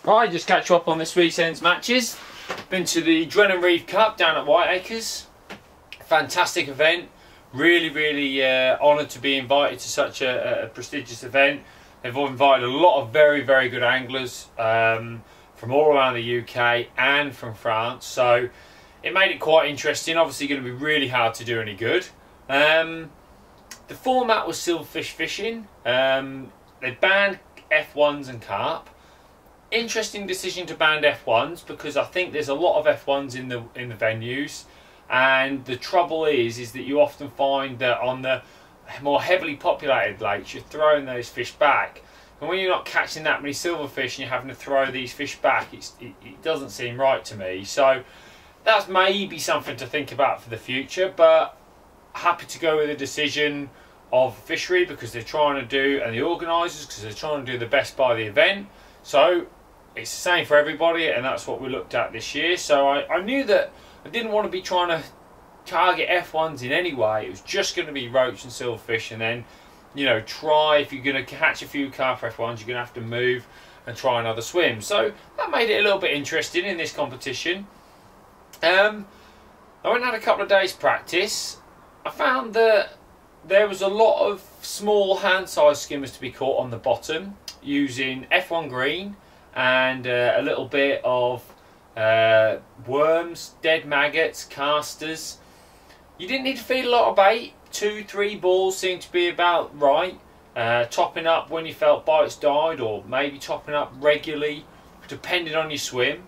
Right, just catch you up on this weekend's matches. Been to the Drennan Rive Cup down at Whiteacres. Fantastic event. Really honoured to be invited to such a prestigious event. They've invited a lot of very good anglers from all around the UK and from France. So it made it quite interesting. Obviously going to be really hard to do any good. The format was silverfish fishing. They banned F1s and carp. Interesting decision to ban F1s because I think there's a lot of F1s in the venues, and the trouble is that you often find that on the more heavily populated lakes you're throwing those fish back, and when you're not catching that many silverfish and you're having to throw these fish back, it doesn't seem right to me. So that's maybe something to think about for the future, but happy to go with the decision of the fishery because they're trying to do, and the organisers because they're trying to do the best by the event. So it's the same for everybody, and that's what we looked at this year. So I knew that I didn't want to be trying to target F1s in any way. It was just going to be roach and silverfish, and then, you know, try, if you're going to catch a few carp F1s, you're going to have to move and try another swim. So that made it a little bit interesting in this competition. I went and had a couple of days practice. I found that there was a lot of small hand-sized skimmers to be caught on the bottom using F1 green and a little bit of worms, dead maggots, casters. You didn't need to feed a lot of bait. 2-3 balls seemed to be about right. Topping up when you felt bites died, or maybe topping up regularly depending on your swim.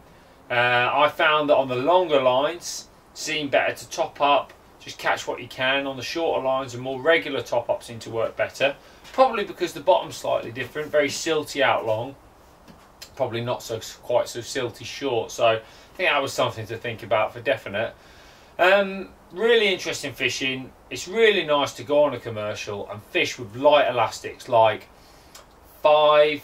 I found that on the longer lines it seemed better to top up, just catch what you can. On the shorter lines, a more regular top up seemed to work better, probably because the bottom's slightly different, very silty out long, probably not quite so silty short. So I think that was something to think about for definite. Really interesting fishing. It's really nice to go on a commercial and fish with light elastics, like 5-6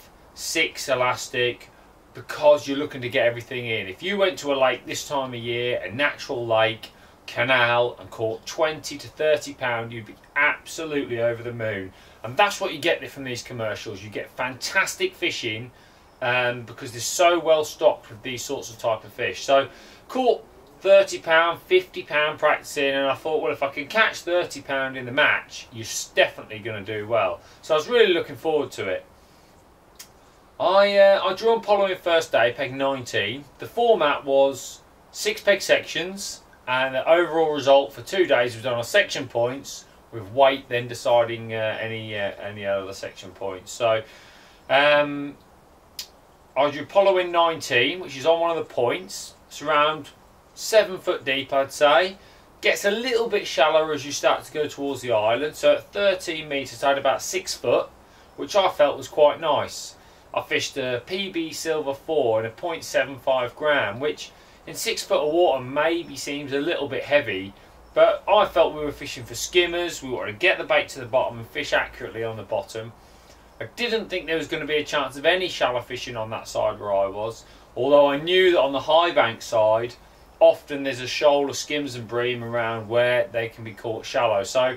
elastic, because you're looking to get everything in. If you went to a lake this time of year, a natural lake, canal, and caught 20 to 30 pound, you'd be absolutely over the moon. And that's what you get from these commercials. You get fantastic fishing because they're so well stocked with these sorts of type of fish. So caught 30 pound, 50 pound practicing, and I thought, well, if I can catch 30 pound in the match, you're definitely going to do well. So I was really looking forward to it. I drew on following first day, peg 19. The format was 6 peg sections, and the overall result for 2 days was done on section points, with weight then deciding any other section points. So I drew following 19, which is on one of the points. It's around 7 foot deep, I'd say. Gets a little bit shallower as you start to go towards the island. So at 13 metres, I had about 6 foot, which I felt was quite nice. I fished a PB Silver 4 and a 0.75 gram, which in 6 foot of water maybe seems a little bit heavy, but I felt we were fishing for skimmers. We wanted to get the bait to the bottom and fish accurately on the bottom. I didn't think there was going to be a chance of any shallow fishing on that side where I was, although I knew that on the high bank side often there's a shoal of skims and bream around where they can be caught shallow. So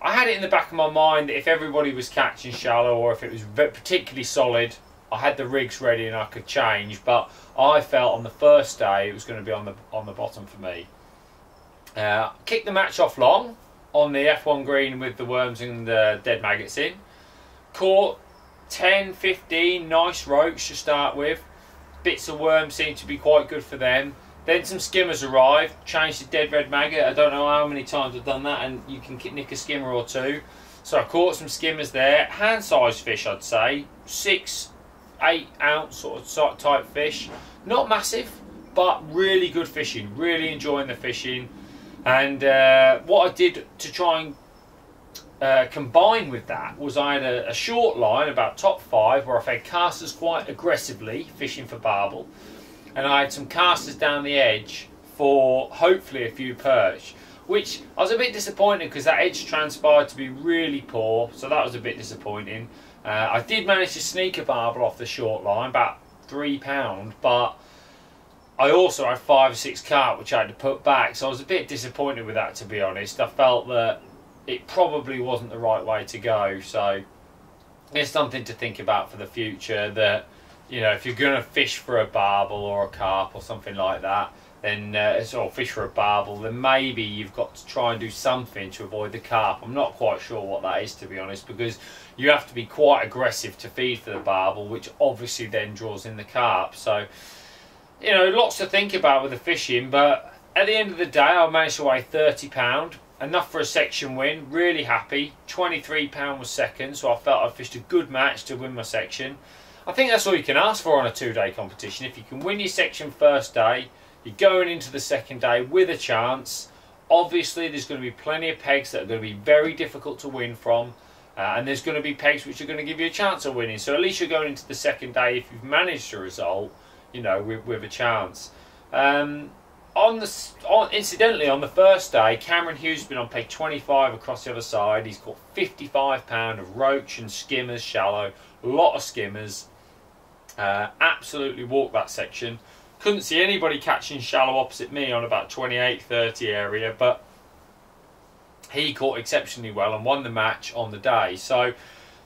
I had it in the back of my mind that if everybody was catching shallow, or if it was particularly solid, I had the rigs ready and I could change. But I felt on the first day it was going to be on the bottom for me. Kicked the match off long on the F1 green with the worms and the dead maggots in. Caught 10, 15 nice roach to start with. Bits of worm seemed to be quite good for them. Then some skimmers arrived, changed to dead red maggot. I don't know how many times I've done that, and you can nick a skimmer or two. So I caught some skimmers there. Hand-sized fish, I'd say. 6-8 ounce sort of type fish. Not massive, but really good fishing. Really enjoying the fishing. And what I did to try and combine with that was I had a short line, about top 5, where I fed casters quite aggressively, fishing for barbel. And I had some casters down the edge for hopefully a few perch, which I was a bit disappointed because that edge transpired to be really poor, so that was a bit disappointing. I did manage to sneak a barbel off the short line, about 3 pound, but I also had 5 or 6 carp which I had to put back, so I was a bit disappointed with that, to be honest. I felt that it probably wasn't the right way to go, so it's something to think about for the future, that you know, if you're going to fish for a barbel or a carp or something like that, then or fish for a barbel, then maybe you've got to try and do something to avoid the carp. I'm not quite sure what that is, to be honest, because you have to be quite aggressive to feed for the barbel, which obviously then draws in the carp. So, you know, lots to think about with the fishing, but at the end of the day, I managed to weigh £30, enough for a section win. Really happy. £23 was second, so I felt I fished a good match to win my section. I think that's all you can ask for on a 2-day competition. If you can win your section first day, you're going into the second day with a chance. Obviously, there's going to be plenty of pegs that are going to be very difficult to win from, and there's going to be pegs which are going to give you a chance of winning. So at least you're going into the second day, if you've managed a result, you know, with a chance. Incidentally, on the first day, Cameron Hughes has been on peg 25 across the other side. He's caught £55 of roach and skimmers, shallow, a lot of skimmers. Absolutely walked that section. Couldn't see anybody catching shallow opposite me on about 28-30 area, but he caught exceptionally well and won the match on the day. So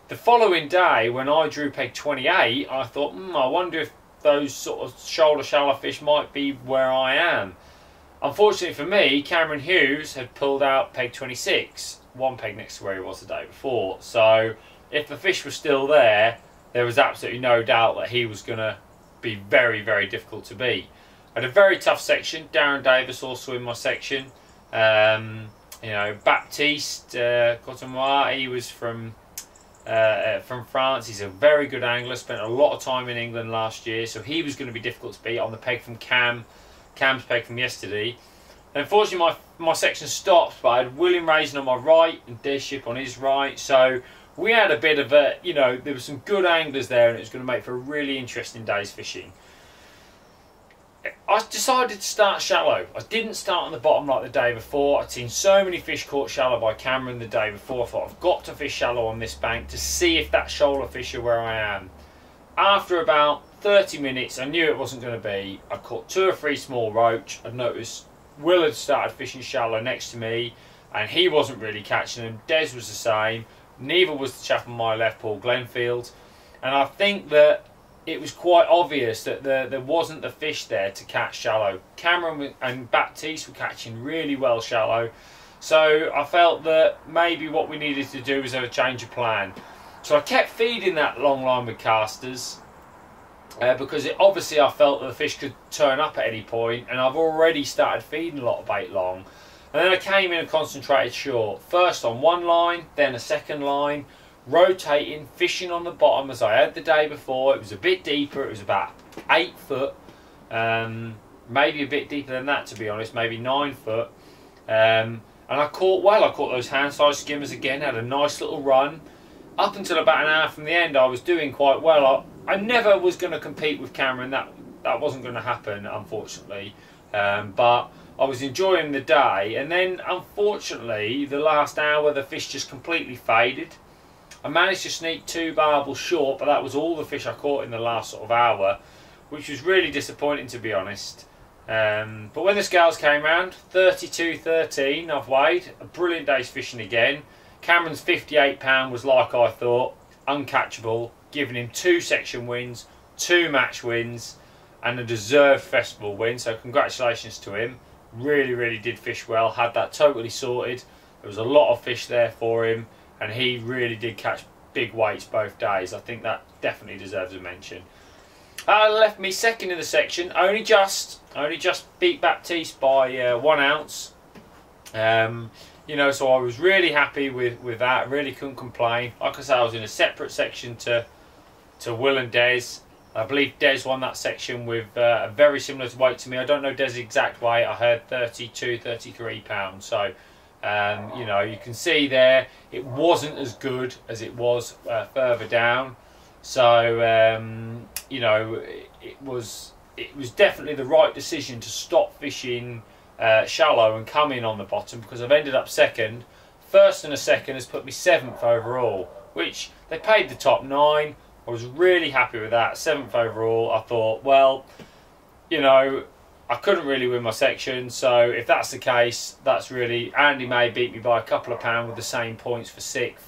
the following day, when I drew peg 28, I thought, I wonder if those sort of shoulder shallow fish might be where I am. Unfortunately for me, Cameron Hughes had pulled out peg 26, one peg next to where he was the day before. So if the fish was still there, there was absolutely no doubt that he was going to be very, very difficult to beat. I had a very tough section. Darren Davis also in my section. You know, Baptiste Cotomois, he was from France. He's a very good angler. Spent a lot of time in England last year, so he was going to be difficult to beat on the peg from Cam's peg from yesterday. Unfortunately, my section stopped, but I had William Raisin on my right and Des Ship on his right. So we had a bit of a, you know, there were some good anglers there, and it was going to make for a really interesting day's fishing. I decided to start shallow. I didn't start on the bottom like the day before. I'd seen so many fish caught shallow by Cameron the day before. I thought, I've got to fish shallow on this bank to see if that shoulder fish are where I am. After about 30 minutes, I knew it wasn't going to be. I caught 2 or 3 small roach. I'd noticed Will had started fishing shallow next to me, and he wasn't really catching them. Des was the same. Neither was the chap on my left, Paul Glenfield. And I think that it was quite obvious that there wasn't the fish there to catch shallow. Cameron and Baptiste were catching really well shallow. So I felt that maybe what we needed to do was have a change of plan. So I kept feeding that long line with casters because obviously I felt that the fish could turn up at any point, and I've already started feeding a lot of bait long. And then I came in and concentrated short. First on one line, then a second line, rotating, fishing on the bottom as I had the day before. It was a bit deeper. It was about 8 foot, maybe a bit deeper than that, to be honest, maybe 9 foot. And I caught well. I caught those hand-sized skimmers again, had a nice little run. Up until about an hour from the end, I was doing quite well. I never was going to compete with Cameron. That wasn't going to happen, unfortunately. But I was enjoying the day. And then, unfortunately, the last hour, the fish just completely faded. I managed to sneak 2 barbels short, but that was all the fish I caught in the last sort of hour, which was really disappointing, to be honest. But when the scales came round, 32.13 I've weighed. A brilliant day's fishing again. Cameron's £58 was, like I thought, uncatchable, giving him 2 section wins, 2 match wins, and a deserved festival win. So congratulations to him. Really, really did fish well. Had that totally sorted. There was a lot of fish there for him, and he really did catch big weights both days. I think that definitely deserves a mention. Left me second in the section. Only just beat Baptiste by 1 ounce. You know, so I was really happy with that. Really couldn't complain. Like I said, I was in a separate section to Will and Des. I believe Des won that section with a very similar weight to me. I don't know Des' exact weight. I heard 32, 33 pounds. So, you know, you can see there it wasn't as good as it was further down. So, you know, it was definitely the right decision to stop fishing shallow and come in on the bottom, because I've ended up second. First and a second has put me 7th overall, which they paid the top 9. I was really happy with that. 7th overall. I thought, well, you know, I couldn't really win my section, so if that's the case, that's really... Andy May beat me by a couple of pounds with the same points for 6th.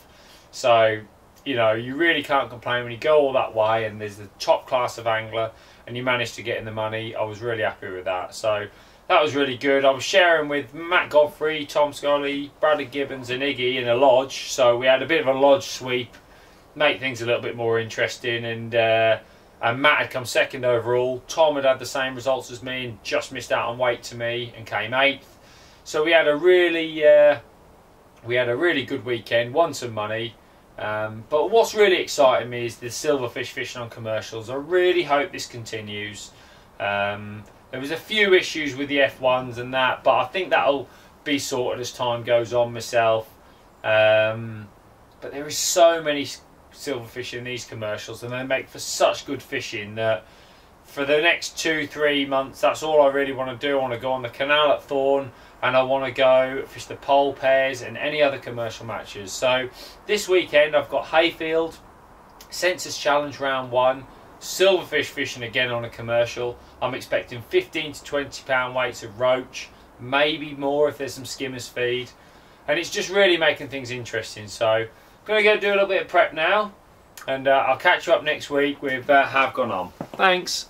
So, you know, you really can't complain when you go all that way and there's the top class of angler and you manage to get in the money. I was really happy with that. So that was really good. I was sharing with Matt Godfrey, Tom Scully, Bradley Gibbons and Iggy in a lodge. So we had a bit of a lodge sweep, make things a little bit more interesting. And Matt had come second overall. Tom had the same results as me and just missed out on weight to me and came 8th. So we had a really good weekend, won some money. But what's really exciting me is the silverfish fishing on commercials. I really hope this continues. There was a few issues with the F1s and that, but I think that'll be sorted as time goes on myself. But there is so many silverfish in these commercials and they make for such good fishing that for the next 2-3 months, that's all I really want to do. I want to go on the canal at Thorn and I want to go fish the pole pairs and any other commercial matches. So this weekend I've got Hayfield, Census Challenge round 1, silverfish fishing again on a commercial. I'm expecting 15 to 20 pound weights of roach, maybe more if there's some skimmers feed. And it's just really making things interesting. So I'm going to go do a little bit of prep now and I'll catch you up next week with how I've gone on. Thanks.